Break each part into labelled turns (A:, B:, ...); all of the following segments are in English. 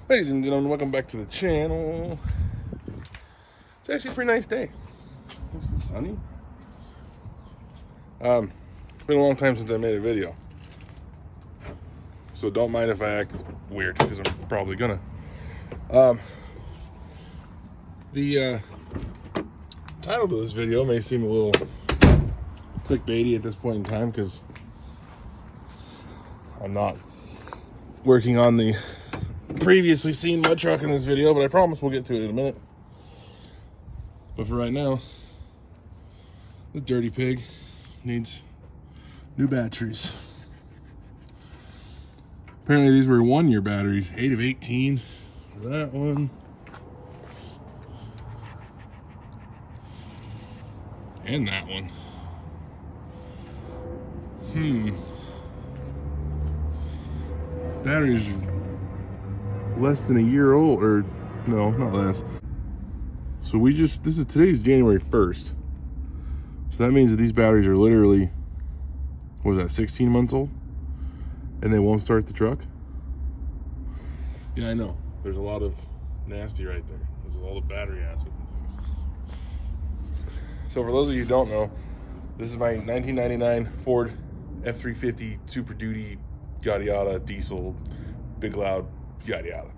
A: Ladies and gentlemen, welcome back to the channel. It's actually a pretty nice day. It's sunny. It's been a long time since I made a video, so don't mind if I act weird, because I'm probably gonna. The title to this video may seem a little clickbaity at this point in time, because I'm not working on the previously seen mud truck in this video, but I promise we'll get to it in a minute. But for right now, this dirty pig needs new batteries. Apparently these were 1-year batteries, 8 of 18 for that one. And that one. Batteries less than a year old, or no, not less. So today's January 1st. So that means that these batteries are literally, what was that, 16 months old? And they won't start the truck? Yeah, I know. There's a lot of nasty right there. There's all the battery acid. So for those of you who don't know, this is my 1999 Ford F350 Super Duty yada yada diesel, big loud yada yada.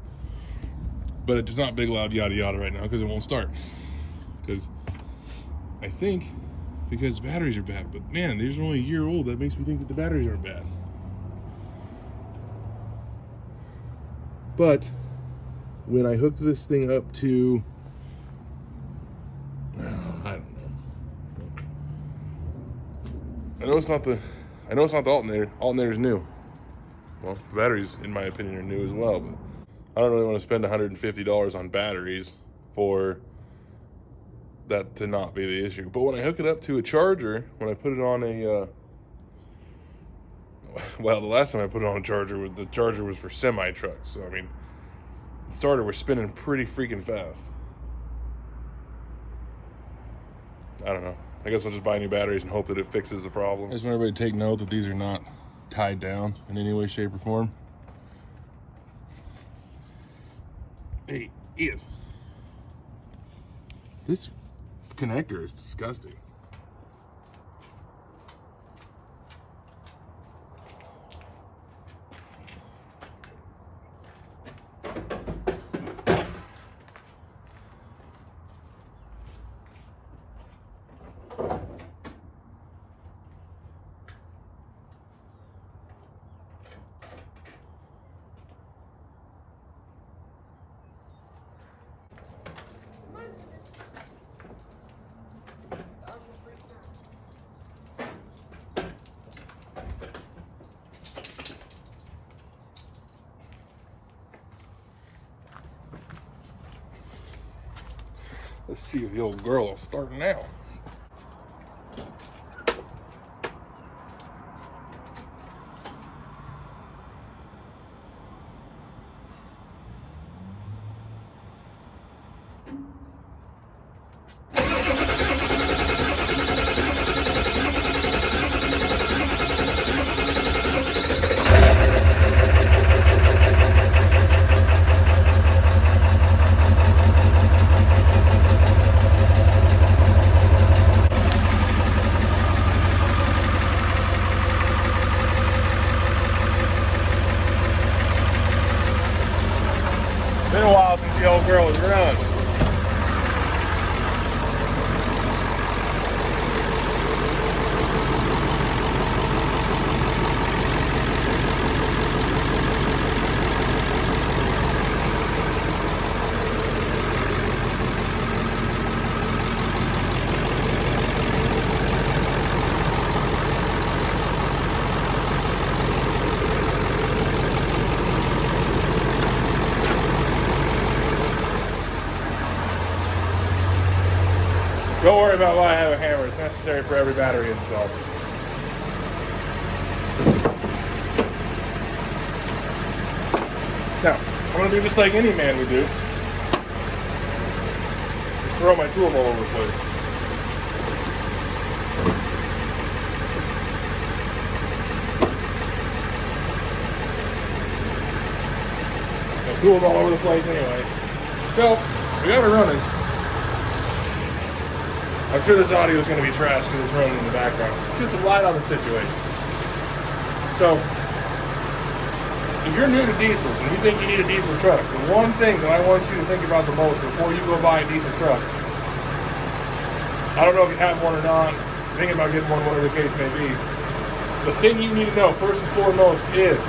A: But it's not big loud yada yada right now because it won't start. Because I think because batteries are bad. But man, these are only a year old. That makes me think that the batteries aren't bad. But when I hooked this thing up to, I don't know. I know it's not the alternator. Alternator's new. Well, the batteries, in my opinion, are new as well. But I don't really want to spend $150 on batteries for that to not be the issue. But when I hook it up to a charger, when I put it on a, well, the last time I put it on a charger, the charger was for semi-trucks. So, I mean, the starter was spinning pretty freaking fast. I don't know. I guess I'll just buy new batteries and hope that it fixes the problem. I just want everybody to take note that these are not tied down in any way, shape, or form. Hey, Ian. This connector is disgusting. Let's see if the old girl will start now. Been a while since the old girl has run. Don't worry about why I have a hammer. It's necessary for every battery install. Now, I'm going to do just like any man would do. Just throw my tools all over the place. tools all over the place anyway. So, we got it running. I'm sure this audio is going to be trash because it's running in the background. Let's get some light on the situation. So, if you're new to diesels and you think you need a diesel truck, the one thing that I want you to think about the most before you go buy a diesel truck, I don't know if you have one or not, thinking about getting one, whatever the case may be, the thing you need to know first and foremost is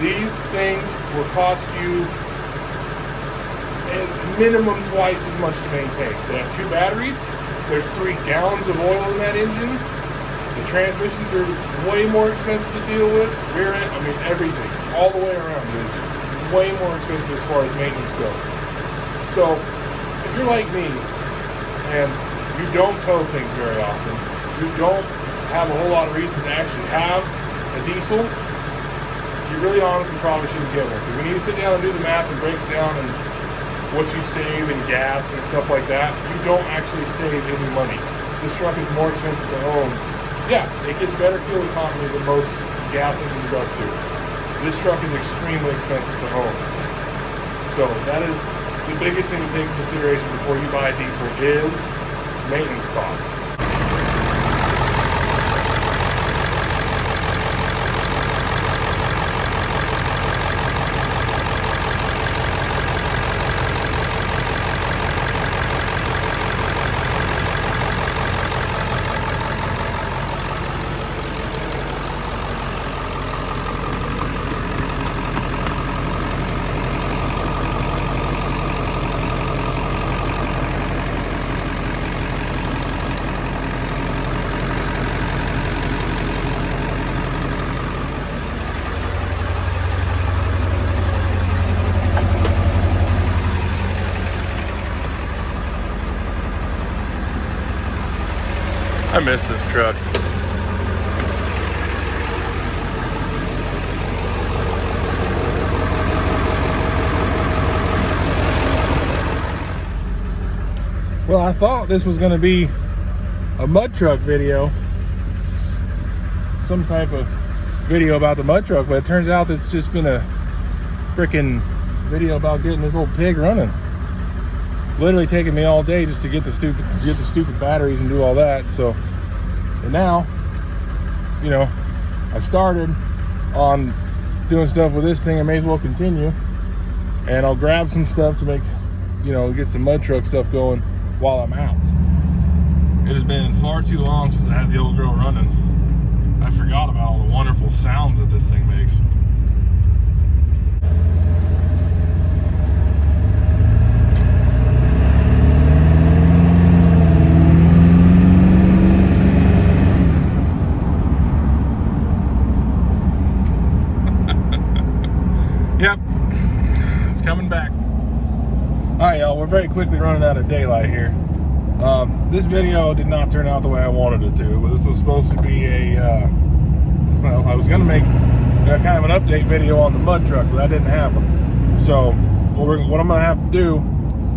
A: these things will cost you at minimum twice as much to maintain. They have 2 batteries, there's 3 gallons of oil in that engine, the transmissions are way more expensive to deal with, rear end, I mean everything, all the way around. It's just way more expensive as far as maintenance goes. So, if you're like me, and you don't tow things very often, you don't have a whole lot of reason to actually have a diesel, you really honestly probably shouldn't get one. Because when you sit down and do the math and break it down and what you save in gas and stuff like that, you don't actually save any money. This truck is more expensive to own. Yeah, it gets better fuel economy than most gas engine trucks do. This truck is extremely expensive to own. So that is the biggest thing to take into consideration before you buy a diesel is maintenance costs. I miss this truck. Well, I thought this was going to be a mud truck video, some type of video about the mud truck, but it turns out it's just been a freaking video about getting this old pig running. Literally taking me all day just to get the stupid batteries and do all that. So, and now, you know, I've started on doing stuff with this thing. I may as well continue, and I'll grab some stuff to make, you know, get some mud truck stuff going while I'm out. It has been far too long since I had the old girl running. I forgot about all the wonderful sounds that this thing makes. Yep, it's coming back. All right, y'all, we're very quickly running out of daylight here. This video did not turn out the way I wanted it to. This was supposed to be a, well, I was gonna make kind of an update video on the mud truck, but that didn't happen. So what I'm gonna have to do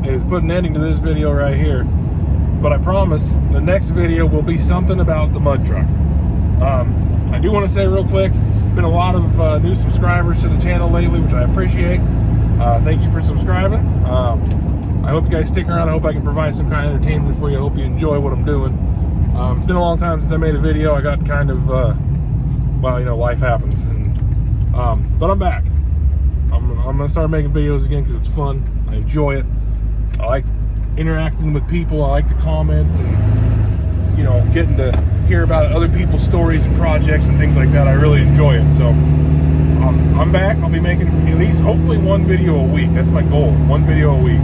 A: is put an ending to this video right here. But I promise the next video will be something about the mud truck. I do want to say real quick, been a lot of new subscribers to the channel lately, which I appreciate. Thank you for subscribing. I hope you guys stick around. I hope I can provide some kind of entertainment for you. I hope you enjoy what I'm doing. It's been a long time since I made a video. I got kind of, well, you know, life happens. And, but I'm back. I'm going to start making videos again because it's fun. I enjoy it. I like interacting with people. I like the comments and, you know, getting to hear about other people's stories and projects and things like that. I really enjoy it. So I'm back. I'll be making at least hopefully one video a week. That's my goal, one video a week.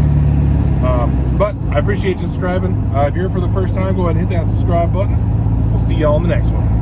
A: But I appreciate you subscribing. If you're here for the first time, go ahead and hit that subscribe button. We'll see y'all in the next one.